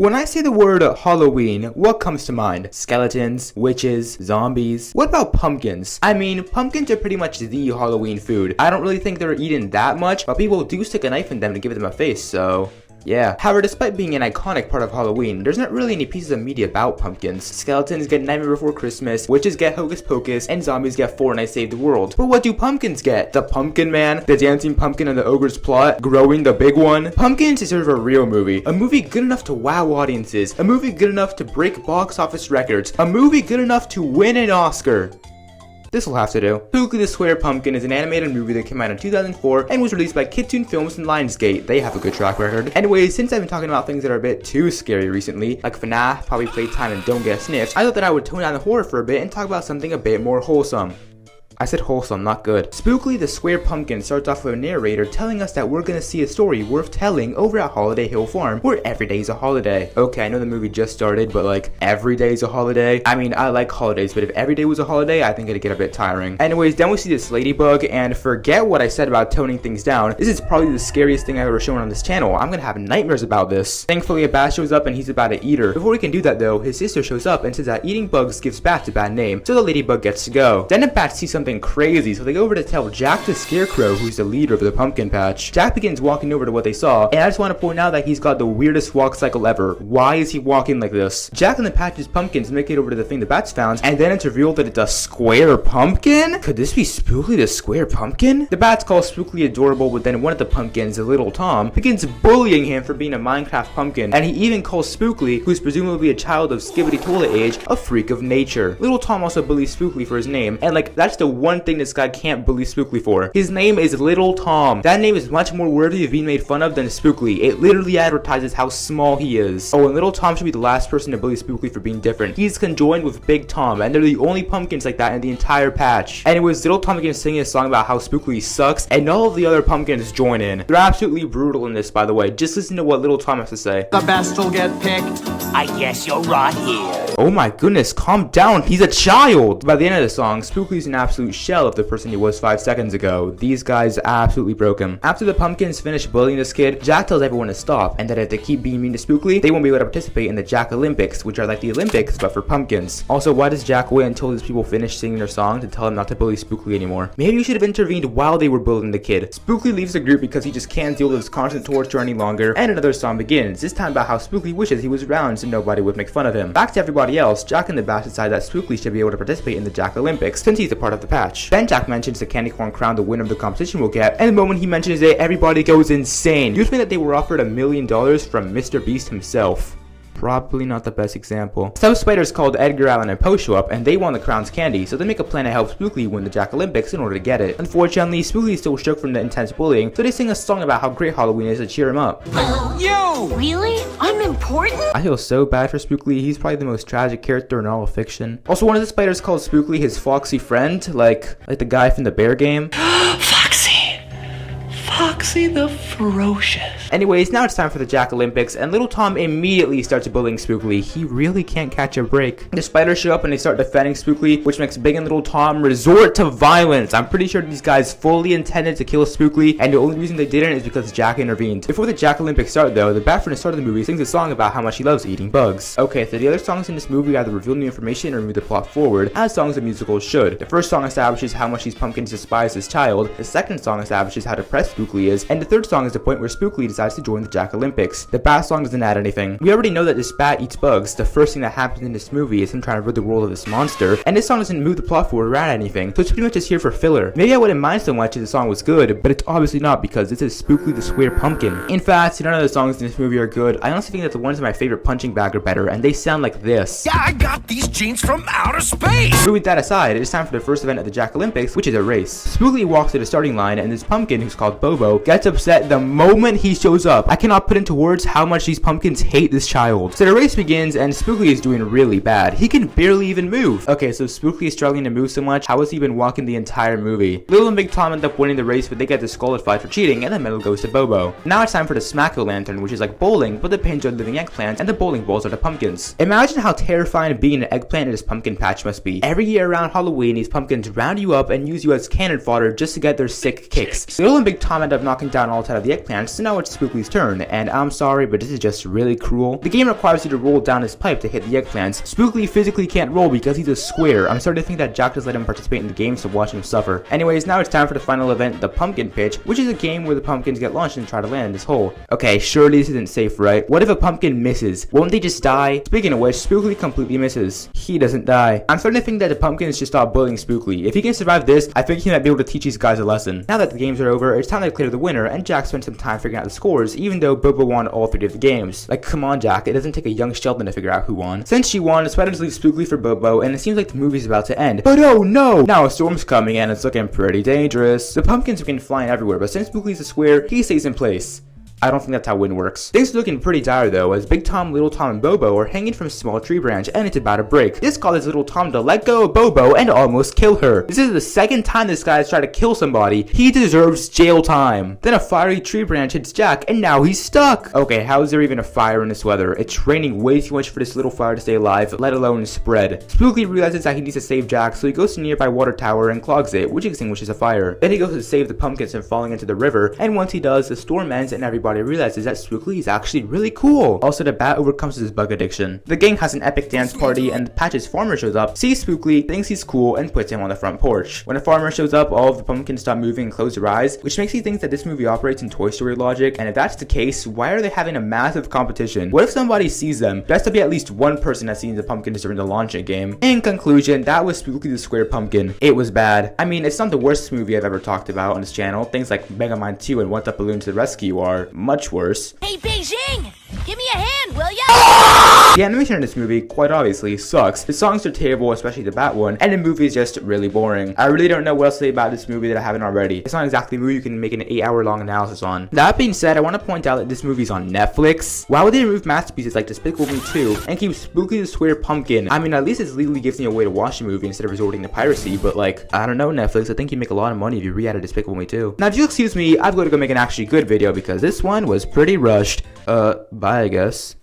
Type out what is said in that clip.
When I say the word Halloween, what comes to mind? Skeletons, witches, zombies. What about pumpkins? I mean, pumpkins are pretty much the Halloween food. I don't really think they're eaten that much, but people do stick a knife in them to give them a face, so... yeah. However, despite being an iconic part of Halloween, there's not really any pieces of media about pumpkins. Skeletons get Nightmare Before Christmas, witches get Hocus Pocus, and zombies get Fortnite Save the World. But what do pumpkins get? The Pumpkin Man, the dancing pumpkin and the ogre's plot, growing the big one. Pumpkins deserve a real movie. A movie good enough to wow audiences. A movie good enough to break box office records. A movie good enough to win an Oscar. This'll have to do. Spooky the Square Pumpkin is an animated movie that came out in 2004 and was released by Kidtoon Films and Lionsgate. They have a good track record. Anyways, since I've been talking about things that are a bit too scary recently, like FNAF, Probably Playtime, and Don't Get Sniffed, I thought that I would tone down the horror for a bit and talk about something a bit more wholesome. I said wholesome, not good. Spookily the Square Pumpkin starts off with a narrator telling us that we're gonna see a story worth telling over at Holiday Hill Farm, where every day's a holiday. Okay, I know the movie just started, but like, every day's a holiday? I mean, I like holidays, but if every day was a holiday, I think it'd get a bit tiring. Anyways, then we see this ladybug, and forget what I said about toning things down. This is probably the scariest thing I've ever shown on this channel. I'm gonna have nightmares about this. Thankfully, a bat shows up and he's about to eat her. Before he can do that though, his sister shows up and says that eating bugs gives bats a bad name, so the ladybug gets to go. Then the bat sees something crazy, so they go over to tell Jack the Scarecrow, who's the leader of the pumpkin patch. Jack begins walking over to what they saw, and I just want to point out that he's got the weirdest walk cycle ever. Why is he walking like this? Jack and the patch's pumpkins make it over to the thing the bats found, and then it's revealed that it's a square pumpkin? Could this be Spookily the Square Pumpkin? The bats call Spookily adorable, but then one of the pumpkins, little Tom, begins bullying him for being a Minecraft pumpkin, and he even calls Spookily, who's presumably a child of Skibbity Toilet age, a freak of nature. Little Tom also bullies Spookily for his name, and like, that's the one thing this guy can't bully Spookily for. His name is Little Tom. That name is much more worthy of being made fun of than Spookily. It literally advertises how small he is. Oh, and Little Tom should be the last person to bully Spookily for being different. He's conjoined with Big Tom, and they're the only pumpkins like that in the entire patch. Anyways, Little Tom begins singing a song about how Spookily sucks, and all of the other pumpkins join in. They're absolutely brutal in this, by the way. Just listen to what Little Tom has to say. The best will get picked. I guess you're right here. Oh my goodness, calm down. He's a child. By the end of the song, Spookily's an absolute shell of the person he was 5 seconds ago. These guys absolutely broke him. After the pumpkins finish bullying this kid, Jack tells everyone to stop, and that if they keep being mean to Spookily, they won't be able to participate in the Jack Olympics, which are like the Olympics but for pumpkins. Also, why does Jack wait until these people finish singing their song to tell him not to bully Spookily anymore? Maybe you should have intervened while they were bullying the kid. Spookily leaves the group because he just can't deal with this constant torture any longer, and another song begins, this time about how Spookily wishes he was around so nobody would make fun of him. Back to everybody else, Jack and the Bat decide that Spookily should be able to participate in the Jack Olympics since he's a part of the patch. Then Jack mentions the candy corn crown the winner of the competition will get, and the moment he mentions it, everybody goes insane. You think that they were offered $1 million from Mr. Beast himself. Probably not the best example. Some spiders called Edgar Allan and Poe show up, and they want the crown's candy, so they make a plan to help Spookily win the Jack Olympics in order to get it. Unfortunately, Spookily is still shook from the intense bullying, so they sing a song about how great Halloween is to cheer him up. You! Really? I'm important? I feel so bad for Spookily. He's probably the most tragic character in all of fiction. Also, one of the spiders called Spookily his foxy friend, like the guy from the bear game. Foxy the Ferocious. Anyways, now it's time for the Jack Olympics, and Little Tom immediately starts bullying Spookily. He really can't catch a break. The spiders show up and they start defending Spookily, which makes Big and Little Tom resort to violence. I'm pretty sure these guys fully intended to kill Spookily, and the only reason they didn't is because Jack intervened. Before the Jack Olympics start though, the bat from the start of the movie sings a song about how much he loves eating bugs. Okay, so the other songs in this movie either reveal new information or move the plot forward, as songs of musicals should. The first song establishes how much these pumpkins despise his child, the second song establishes how depressed Spookily is, and the third song is the point where Spookily decides to join the Jack Olympics. The bat song doesn't add anything. We already know that this bat eats bugs. The first thing that happens in this movie is him trying to rid the world of this monster, and this song doesn't move the plot forward or add anything, so it's pretty much just here for filler. Maybe I wouldn't mind so much if the song was good, but it's obviously not because this is Spookily the Square Pumpkin. In fact, none of the songs in this movie are good. I honestly think that the ones in my favorite punching bag are better, and they sound like this. Yeah, I got these jeans from outer space! But with that aside, it is time for the first event of the Jack Olympics, which is a race. Spookily walks to the starting line, and this pumpkin, who's called Bobo, gets upset the moment he shows up. I cannot put into words how much these pumpkins hate this child. So the race begins, and Spookily is doing really bad. He can barely even move. Okay, so Spookily is struggling to move so much. How has he been walking the entire movie? Little and Big Tom end up winning the race, but they get disqualified for cheating, and the medal goes to Bobo. Now it's time for the Smack-O-Lantern, which is like bowling, but the pins are living eggplants, and the bowling balls are the pumpkins. Imagine how terrifying being an eggplant in this pumpkin patch must be. Every year around Halloween, these pumpkins round you up and use you as cannon fodder just to get their sick kicks. Little and Big Tom end up knocking down all 10 of the eggplants, so now it's Spookly's turn, and I'm sorry, but this is just really cruel. The game requires you to roll down his pipe to hit the eggplants. Spookly physically can't roll because he's a square. I'm starting to think that Jack just let him participate in the game, so watch him suffer. Anyways, now it's time for the final event, the pumpkin pitch, which is a game where the pumpkins get launched and try to land in this hole. Okay, surely this isn't safe, right? What if a pumpkin misses? Won't they just die? Speaking of which, Spookly completely misses. He doesn't die. I'm starting to think that the pumpkins should stop bullying Spookly. If he can survive this, I think he might be able to teach these guys a lesson. Now that the games are over, it's time to declare the winner, and Jack spent some time figuring out the scores, even though Bobo won all 3 of the games. Like, come on, Jack, it doesn't take a young Sheldon to figure out who won. Since she won, Spiders leave Spookly for Bobo, and it seems like the movie's about to end. But oh no! Now a storm's coming and it's looking pretty dangerous. The pumpkins begin flying everywhere, but since Spookly's a square, he stays in place. I don't think that's how win works. Things are looking pretty dire though, as Big Tom, Little Tom, and Bobo are hanging from a small tree branch, and it's about to break. This causes Little Tom to let go of Bobo and almost kill her. This is the second time this guy has tried to kill somebody. He deserves jail time. Then a fiery tree branch hits Jack, and now he's stuck. Okay, how is there even a fire in this weather? It's raining way too much for this little fire to stay alive, let alone spread. Spookly realizes that he needs to save Jack, so he goes to a nearby water tower and clogs it, which extinguishes a fire. Then he goes to save the pumpkins from falling into the river, and once he does, the storm ends and everybody realizes that Spookly is actually really cool. Also, the bat overcomes his bug addiction. The gang has an epic dance party, and Patch's farmer shows up, sees Spookly, thinks he's cool, and puts him on the front porch. When the farmer shows up, all of the pumpkins stop moving and close their eyes, which makes me think that this movie operates in Toy Story logic, and if that's the case, why are they having a massive competition? What if somebody sees them? There has to be at least one person that sees the pumpkins during the launching game. In conclusion, that was Spookly the Square Pumpkin. It was bad. I mean, it's not the worst movie I've ever talked about on this channel. Things like Megamind 2 and What the Balloon to the Rescue are much worse. Hey, Beijing! Give me a hand, will ya? The animation in this movie, quite obviously, sucks. The songs are terrible, especially the Bat one, and the movie is just really boring. I really don't know what else to say about this movie that I haven't already. It's not exactly a movie you can make an 8-hour long analysis on. That being said, I want to point out that this movie's on Netflix. Why would they remove masterpieces like Despicable Me 2 and keep Spookly the Square Pumpkin? I mean, at least it legally gives me a way to watch the movie instead of resorting to piracy, but like, I don't know, Netflix, I think you make a lot of money if you re-added Despicable Me 2. Now, if you'll excuse me, I've got to go make an actually good video because this one was pretty rushed. Bye, I guess.